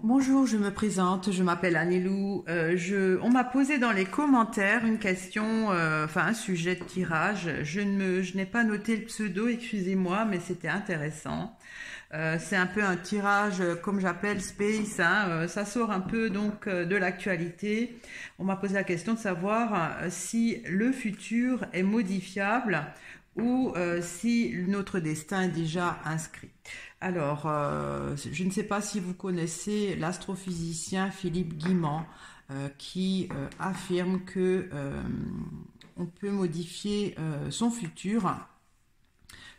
Bonjour, je me présente, je m'appelle Anelou. On m'a posé dans les commentaires une question, enfin un sujet de tirage. Je n'ai pas noté le pseudo, excusez-moi, mais c'était intéressant. C'est un peu un tirage, comme j'appelle Space, hein, ça sort un peu donc de l'actualité. On m'a posé la question de savoir si le futur est modifiable ou si notre destin est déjà inscrit. Alors, je ne sais pas si vous connaissez l'astrophysicien Philippe Guimand, qui affirme que on peut modifier son futur,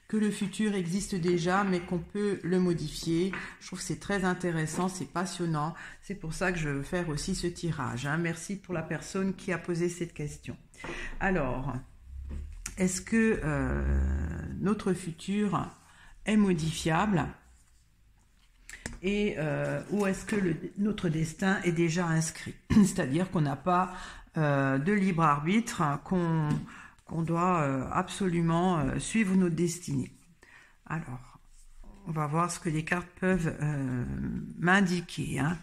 que le futur existe déjà, mais qu'on peut le modifier. Je trouve que c'est très intéressant, c'est passionnant. C'est pour ça que je veux faire aussi ce tirage, hein. Merci pour la personne qui a posé cette question. Alors, est-ce que notre futur est modifiable et ou est-ce que notre destin est déjà inscrit? C'est-à-dire qu'on n'a pas de libre arbitre, qu'on doit absolument suivre notre destinée. Alors, on va voir ce que les cartes peuvent m'indiquer, hein.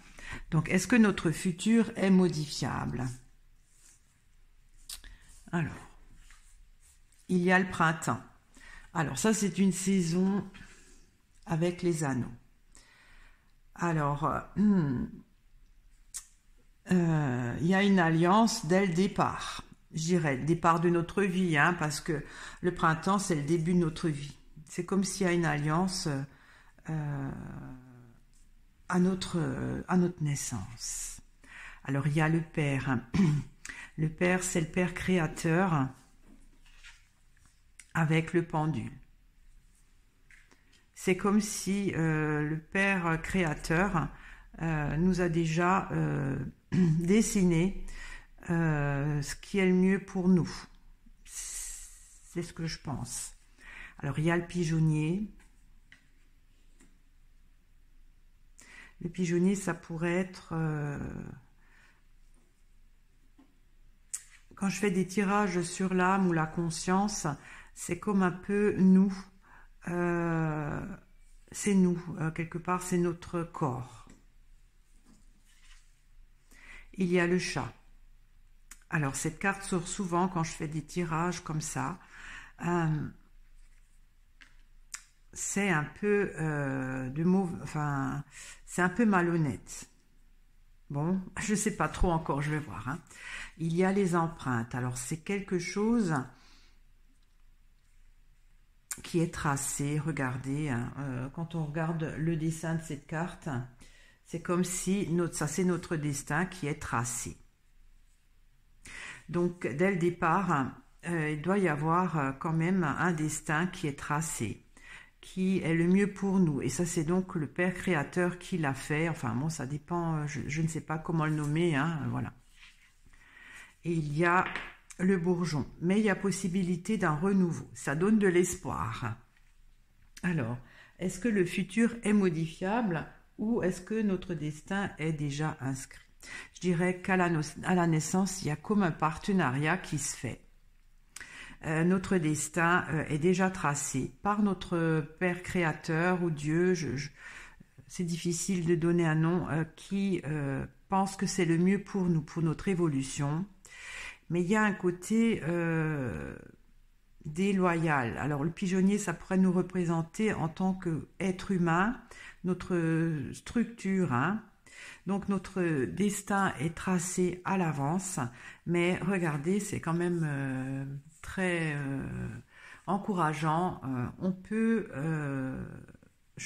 Donc, est-ce que notre futur est modifiable? Alors, il y a le printemps. Alors, ça, c'est une saison avec les anneaux. Alors, il y a une alliance dès le départ, je dirais, le départ de notre vie, hein, parce que le printemps, c'est le début de notre vie. C'est comme s'il y a une alliance à notre naissance. Alors, il y a le Père, hein. Le Père, c'est le Père créateur avec le pendule. C'est comme si le Père créateur nous a déjà dessiné ce qui est le mieux pour nous. C'est ce que je pense. Alors, il y a le pigeonnier. Le pigeonnier, ça pourrait être... quand je fais des tirages sur l'âme ou la conscience, c'est comme un peu nous. C'est nous, quelque part, c'est notre corps. Il y a le chat. Alors, cette carte sort souvent quand je fais des tirages comme ça. C'est un peu enfin, c'est un peu malhonnête. Bon, je ne sais pas trop encore, je vais voir, hein. Il y a les empreintes. Alors, c'est quelque chose qui est tracé. Regardez, hein, quand on regarde le dessin de cette carte, c'est comme si ça c'est notre destin qui est tracé. Donc, dès le départ, il doit y avoir quand même un destin qui est tracé, qui est le mieux pour nous. Et ça, c'est donc le Père créateur qui l'a fait. Enfin, bon, ça dépend, je ne sais pas comment le nommer, hein, voilà. Et il y a le bourgeon. Mais il y a possibilité d'un renouveau. Ça donne de l'espoir. Alors, est-ce que le futur est modifiable ou est-ce que notre destin est déjà inscrit? Je dirais qu'à la naissance, il y a comme un partenariat qui se fait. Notre destin est déjà tracé par notre Père créateur ou Dieu, c'est difficile de donner un nom, qui pense que c'est le mieux pour nous, pour notre évolution. Mais il y a un côté déloyal. Alors le pigeonnier, ça pourrait nous représenter en tant qu'être humain, notre structure, hein. Donc notre destin est tracé à l'avance, mais regardez, c'est quand même très encourageant. On peut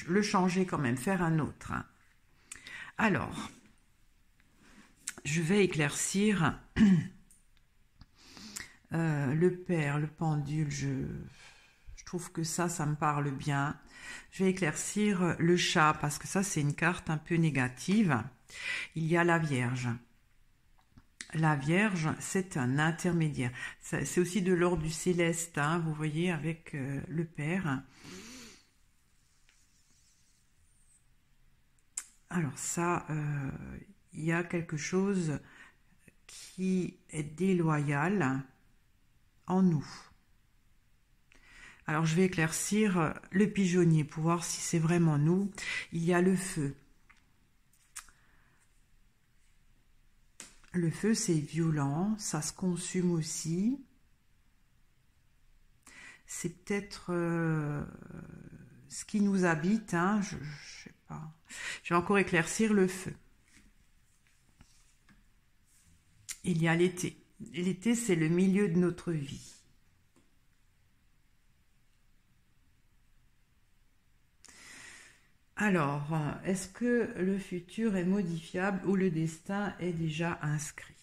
le changer quand même, faire un autre, hein. Alors, je vais éclaircir le Père, le pendule, je trouve que ça me parle bien. Je vais éclaircir le chat, parce que ça, c'est une carte un peu négative. Il y a la Vierge. La Vierge, c'est un intermédiaire. C'est aussi de l'ordre du céleste, hein, vous voyez, avec le Père. Alors ça, il y a quelque chose qui est déloyal en nous. Alors je vais éclaircir le pigeonnier pour voir si c'est vraiment nous. Il y a le feu. Le feu, c'est violent, ça se consume aussi. C'est peut-être ce qui nous habite, hein, je sais pas. Je vais encore éclaircir le feu. Il y a l'été. L'été, c'est le milieu de notre vie. Alors, est-ce que le futur est modifiable ou le destin est déjà inscrit?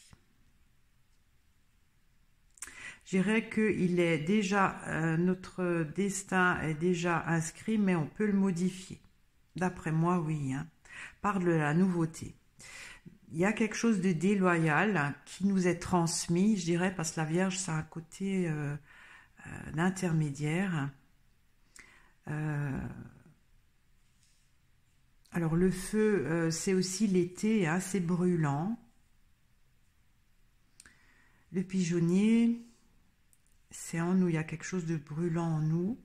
Je dirais que notre destin est déjà inscrit, mais on peut le modifier. D'après moi, oui, hein. Par de la nouveauté. Il y a quelque chose de déloyal qui nous est transmis, je dirais, parce que la Vierge, ça a un côté d'intermédiaire. Alors le feu, c'est aussi l'été, hein, c'est brûlant. Le pigeonnier, c'est en nous, il y a quelque chose de brûlant en nous.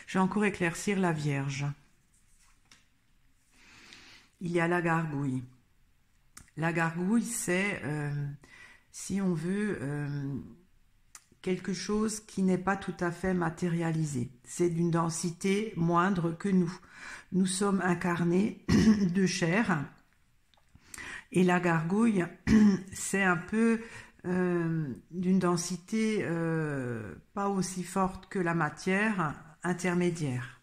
Je vais encore éclaircir la Vierge. Il y a la gargouille. La gargouille, c'est, si on veut, quelque chose qui n'est pas tout à fait matérialisé. C'est d'une densité moindre que nous. Nous sommes incarnés de chair. Et la gargouille, c'est un peu d'une densité pas aussi forte que la matière, intermédiaire.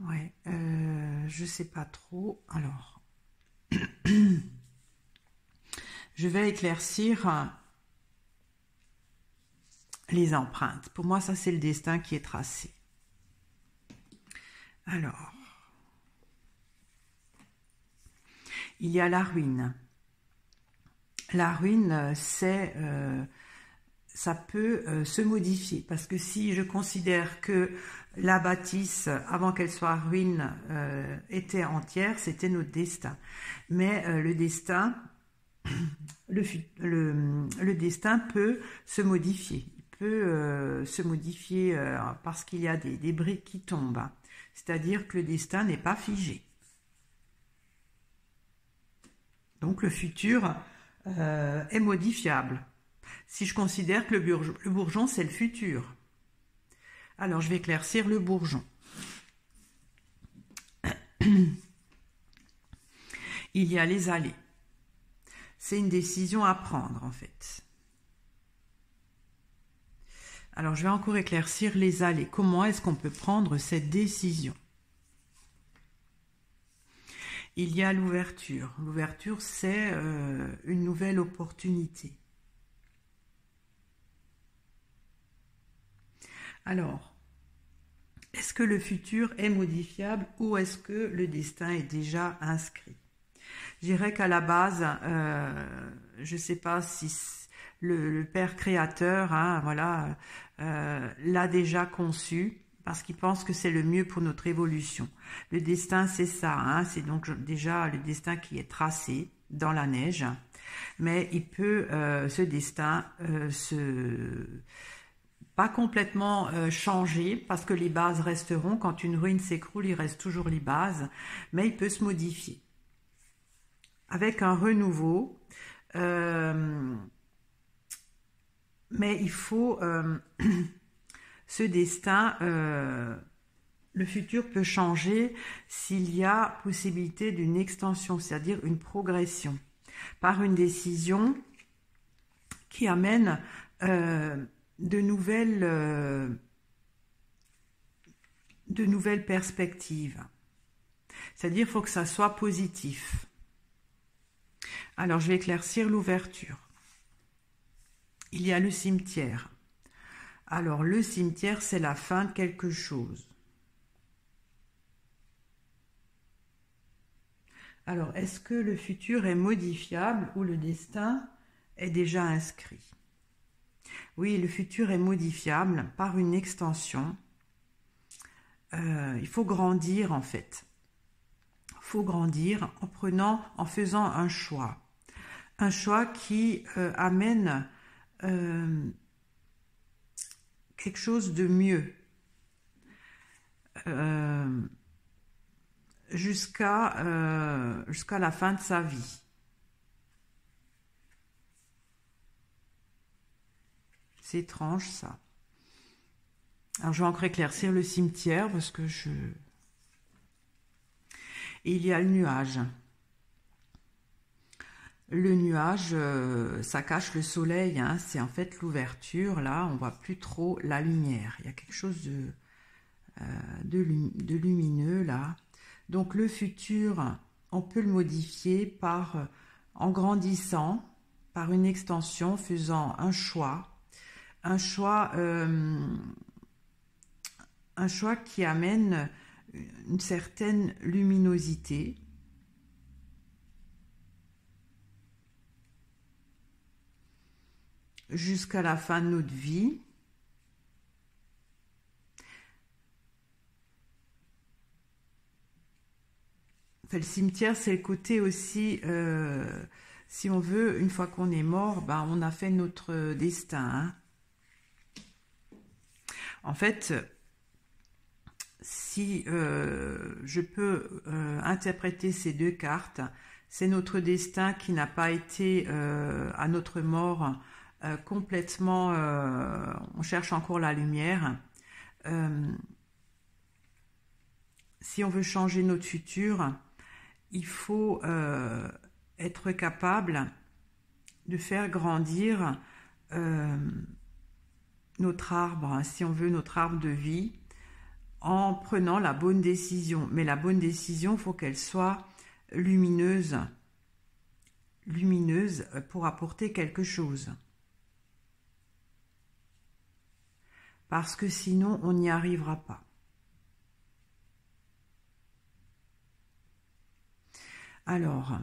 Ouais, je sais pas trop. Alors, je vais éclaircir les empreintes. Pour moi, ça, c'est le destin qui est tracé. Alors, il y a la ruine. La ruine, c'est... ça peut se modifier. Parce que si je considère que la bâtisse, avant qu'elle soit ruine, était entière, c'était notre destin. Mais le destin, le destin peut se modifier. Il peut se modifier parce qu'il y a des briques qui tombent. C'est-à-dire que le destin n'est pas figé. Donc le futur est modifiable. Si je considère que le bourgeon, c'est le futur. Alors, je vais éclaircir le bourgeon. Il y a les allées. C'est une décision à prendre, en fait. Alors, je vais encore éclaircir les allées. Comment est-ce qu'on peut prendre cette décision? Il y a l'ouverture. L'ouverture, c'est une nouvelle opportunité. Alors, est-ce que le futur est modifiable ou est-ce que le destin est déjà inscrit? Je dirais qu'à la base, je ne sais pas si le Père créateur, hein, voilà, l'a déjà conçu parce qu'il pense que c'est le mieux pour notre évolution. Le destin, c'est ça, hein, c'est donc déjà le destin qui est tracé dans la neige, mais il peut, ce destin, pas complètement changer parce que les bases resteront. Quand une ruine s'écroule, il reste toujours les bases, mais il peut se modifier avec un renouveau. Mais il faut ce destin, le futur peut changer s'il y a possibilité d'une extension, c'est-à-dire une progression par une décision qui amène de nouvelles perspectives. C'est-à-dire qu'il faut que ça soit positif. Alors, je vais éclaircir l'ouverture. Il y a le cimetière. Alors, le cimetière, c'est la fin de quelque chose. Alors, est-ce que le futur est modifiable ou le destin est déjà inscrit? Oui, le futur est modifiable par une extension. Il faut grandir en fait. Il faut grandir en faisant un choix. Un choix qui amène quelque chose de mieux. euh, jusqu'à la fin de sa vie. C'est étrange ça. Alors je vais encore éclaircir le cimetière parce que je... Et il y a le nuage. Le nuage, ça cache le soleil, hein. C'est en fait l'ouverture, là, on voit plus trop la lumière. Il y a quelque chose de lumineux, là. Donc le futur, on peut le modifier en grandissant, par une extension, faisant un choix qui amène une certaine luminosité. Jusqu'à la fin de notre vie. Enfin, le cimetière, c'est le côté aussi, si on veut, une fois qu'on est mort, ben, on a fait notre destin. Hein. En fait, si je peux interpréter ces deux cartes, c'est notre destin qui n'a pas été à notre mort complètement, on cherche encore la lumière. Si on veut changer notre futur, il faut être capable de faire grandir notre arbre, si on veut, notre arbre de vie, en prenant la bonne décision. Mais la bonne décision, il faut qu'elle soit lumineuse pour apporter quelque chose. Parce que sinon, on n'y arrivera pas. Alors,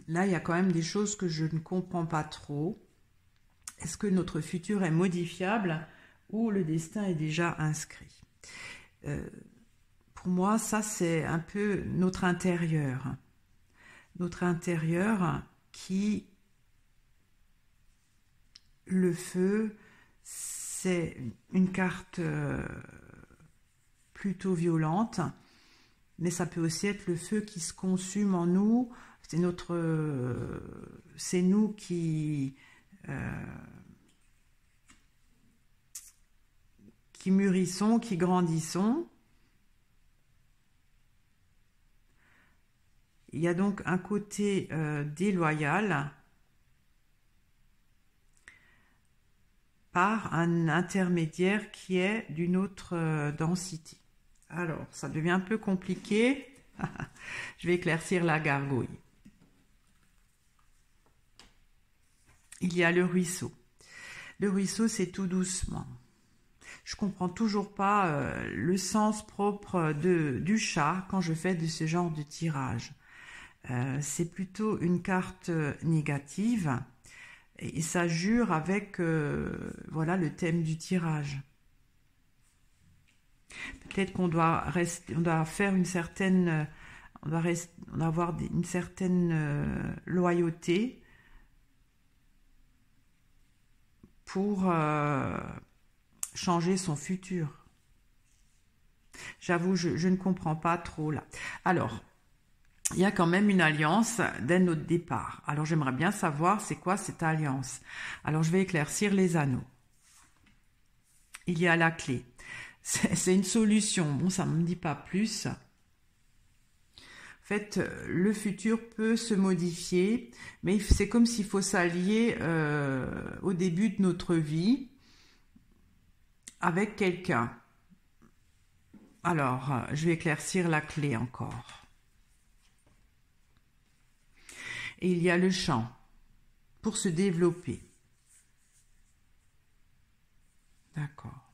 là, il y a quand même des choses que je ne comprends pas trop. Est-ce que notre futur est modifiable ou le destin est déjà inscrit? Pour moi, ça, c'est un peu notre intérieur. Notre intérieur qui... Le feu, c'est une carte plutôt violente, mais ça peut aussi être le feu qui se consume en nous. C'est nous qui mûrissons, qui grandissons. Il y a donc un côté déloyal par un intermédiaire qui est d'une autre densité. Alors, ça devient un peu compliqué. Je vais éclaircir la gargouille. Il y a le ruisseau. Le ruisseau, c'est tout doucement. Je comprends toujours pas le sens propre du chat quand je fais de ce genre de tirage. C'est plutôt une carte négative et ça jure avec voilà le thème du tirage. Peut-être qu'on doit faire une certaine, on doit avoir une certaine loyauté pour changer son futur. J'avoue, je ne comprends pas trop là. Alors, il y a quand même une alliance dès notre départ. Alors, j'aimerais bien savoir c'est quoi cette alliance. Alors, je vais éclaircir les anneaux. Il y a la clé. C'est une solution. Bon, ça ne me dit pas plus. En fait, le futur peut se modifier, mais c'est comme s'il faut s'allier au début de notre vie avec quelqu'un. Alors, je vais éclaircir la clé encore. Et il y a le champ pour se développer. D'accord.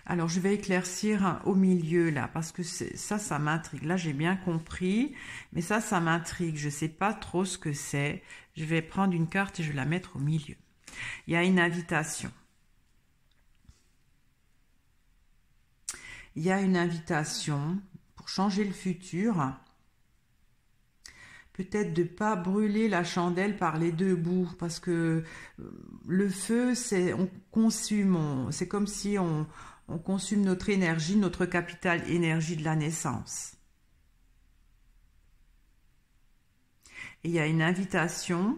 Alors, je vais éclaircir au milieu, là, parce que ça m'intrigue. Là, j'ai bien compris, mais ça m'intrigue. Je ne sais pas trop ce que c'est. Je vais prendre une carte et je vais la mettre au milieu. Il y a une invitation. Il y a une invitation pour changer le futur. peut-être de pas brûler la chandelle par les deux bouts, parce que le feu, c'est on consume, c'est comme si on consume notre énergie, notre capital énergie de la naissance. Et il y a une invitation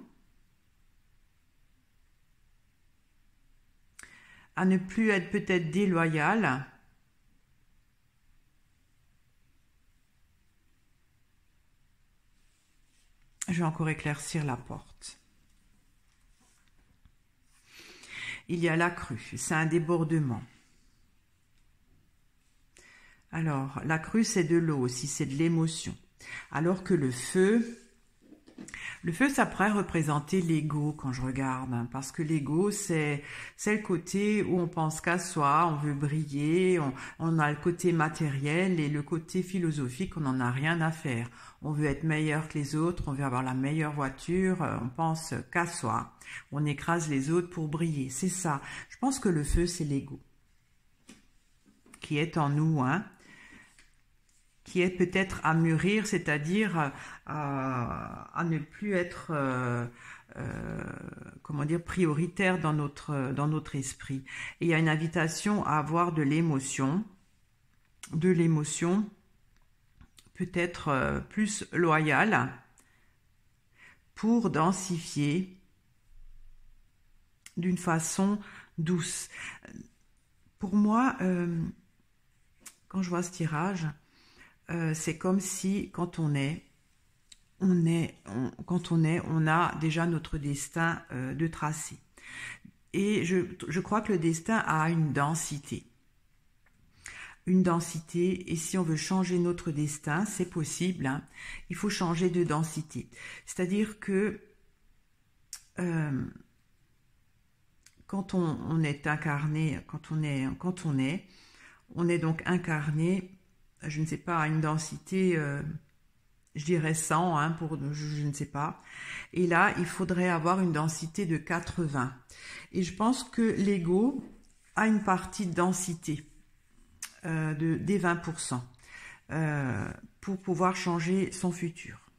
à ne plus être peut-être déloyal. Je vais encore éclaircir la porte. Il y a la crue, c'est un débordement. Alors, la crue, c'est de l'eau aussi, c'est de l'émotion. Alors que le feu, ça pourrait représenter l'ego quand je regarde, hein, parce que l'ego, c'est le côté où on pense qu'à soi, on veut briller, on a le côté matériel et le côté philosophique, on n'en a rien à faire. On veut être meilleur que les autres, on veut avoir la meilleure voiture, on pense qu'à soi. On écrase les autres pour briller, c'est ça. Je pense que le feu, c'est l'ego qui est en nous, hein, qui est peut-être à mûrir, c'est-à-dire à ne plus être comment dire, prioritaire dans notre esprit. Et il y a une invitation à avoir de l'émotion peut-être plus loyale pour densifier d'une façon douce. Pour moi, quand je vois ce tirage, c'est comme si quand on a déjà notre destin de tracé. Et je crois que le destin a une densité. Et si on veut changer notre destin, c'est possible, hein, il faut changer de densité. C'est-à-dire que quand on est incarné, on est donc incarné, je ne sais pas, à une densité, je dirais 100, hein, je ne sais pas. Et là, il faudrait avoir une densité de 80. Et je pense que l'ego a une partie de densité des 20% pour pouvoir changer son futur.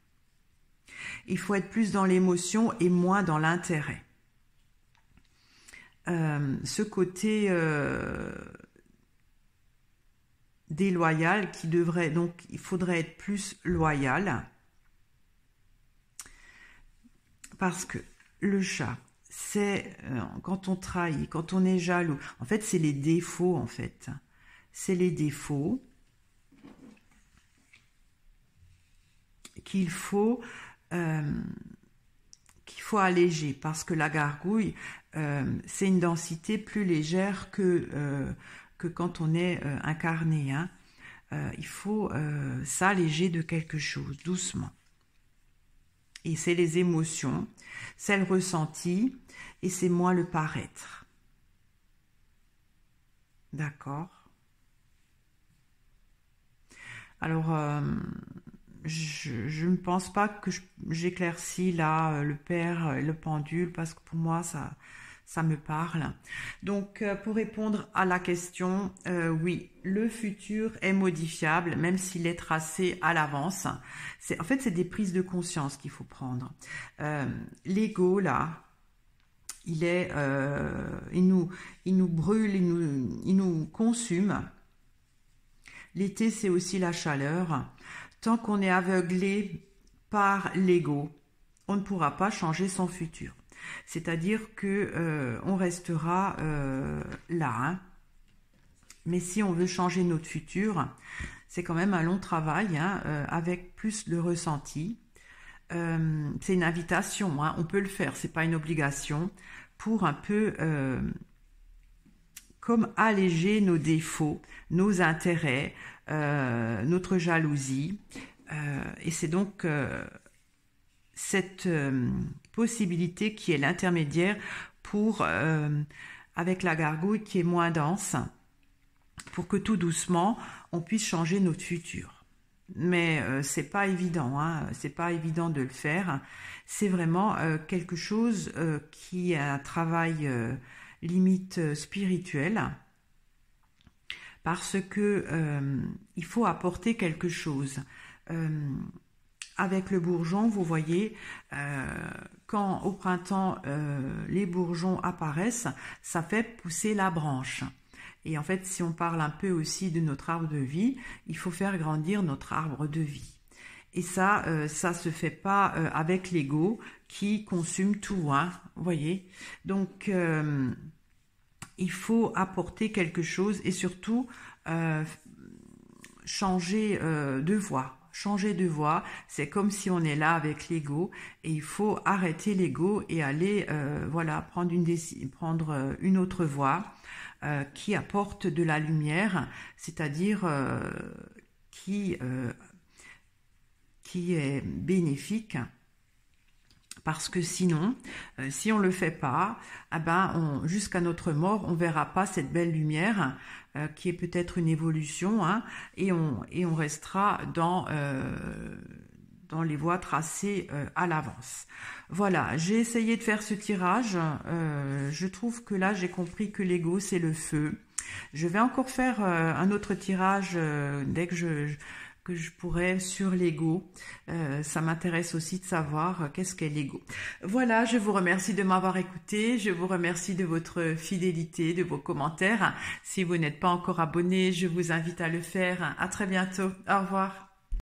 Il faut être plus dans l'émotion et moins dans l'intérêt. Ce côté déloyal qui devrait, donc il faudrait être plus loyal, parce que le chat, c'est quand on trahit, quand on est jaloux, en fait c'est les défauts, en fait c'est les défauts qu'il faut alléger, parce que la gargouille, c'est une densité plus légère que quand on est incarné, hein. Il faut s'alléger de quelque chose, doucement. Et c'est les émotions, c'est le ressenti, et c'est moins le paraître. D'accord? Alors, je ne pense pas que j'éclaircis là le père, le pendule, parce que pour moi, ça me parle. Donc, pour répondre à la question, oui, le futur est modifiable, même s'il est tracé à l'avance. En fait, c'est des prises de conscience qu'il faut prendre. L'ego, là, il nous brûle, il nous consume. L'été, c'est aussi la chaleur. Tant qu'on est aveuglé par l'ego, on ne pourra pas changer son futur. C'est-à-dire que on restera là, hein. Mais si on veut changer notre futur, c'est quand même un long travail, hein, avec plus de ressenti. C'est une invitation, hein, on peut le faire, c'est pas une obligation, pour un peu comme alléger nos défauts, nos intérêts, notre jalousie. Et c'est donc cette possibilité qui est l'intermédiaire pour, avec la gargouille qui est moins dense, pour que tout doucement, on puisse changer notre futur. Mais c'est pas évident, hein, c'est pas évident de le faire. C'est vraiment quelque chose qui est un travail limite spirituel, parce que il faut apporter quelque chose. avec le bourgeon, vous voyez, quand au printemps les bourgeons apparaissent, ça fait pousser la branche. Et en fait, si on parle un peu aussi de notre arbre de vie, il faut faire grandir notre arbre de vie. Et ça, ça se fait pas avec l'ego qui consume tout, hein, vous voyez. Donc, il faut apporter quelque chose et surtout changer de voie. Changer de voie, c'est comme si on est là avec l'ego et il faut arrêter l'ego et aller, voilà, prendre une autre voie qui apporte de la lumière, c'est-à-dire qui est bénéfique. Parce que sinon, si on le fait pas, eh ben jusqu'à notre mort, on verra pas cette belle lumière qui est peut-être une évolution, hein, et on restera dans les voies tracées à l'avance. Voilà, j'ai essayé de faire ce tirage. Je trouve que là, j'ai compris que l'ego, c'est le feu. Je vais encore faire un autre tirage dès que je pourrais sur l'ego. Ça m'intéresse aussi de savoir qu'est-ce qu'est l'ego. Voilà, je vous remercie de m'avoir écouté. Je vous remercie de votre fidélité, de vos commentaires. Si vous n'êtes pas encore abonné, je vous invite à le faire. À très bientôt. Au revoir.